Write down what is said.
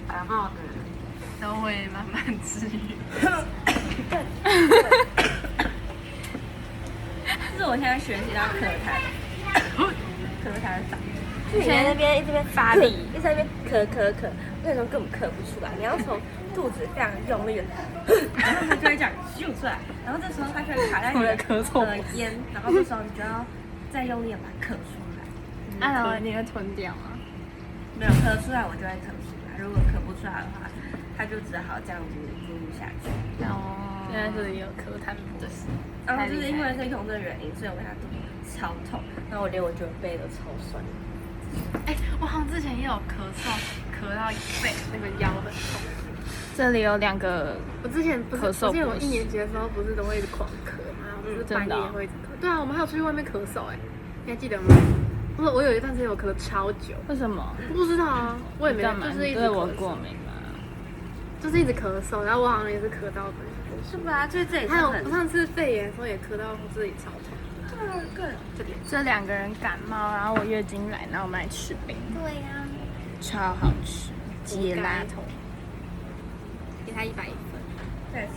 感冒的都会慢慢治愈。这是我现在学习到咳痰，咳痰法。你在那边一直发力，一直在那边咳，那时候根本咳不出来，你要从肚子非常用力的，然后它就会这样咻出来，然后这时候它就会卡在你的咽，然后这时候你就要再用力的把它咳出来。然后你会吞掉吗？没有咳出来，我就会咳出来；如果咳不出来的话，它就只好这样子咕噜下去。哦，原来这里有咳痰的事。然后就是因为是用这个原因，所以我现在肚子超痛，然后我连我觉得背都超酸。哎，我好像之前也有咳嗽，咳到背那个腰很痛。这里有2个，我之前不是，咳嗽我记得我1年级的时候不是都会一直狂咳吗？我就是半夜也会一直咳。对啊，我们还有出去外面咳嗽哎，你还记得吗？我有一段时间我咳了超久。为什么？不知道啊，我也没，就是一直对我过敏吗？就是一直咳嗽，然后我好像也是咳到是吧？就是这里还有我上次肺炎的时候也咳到这里超痛。这2个人感冒，然后我月经来，然后我们来吃冰。对呀，超好吃，鸡拉头。给他110分。再吃。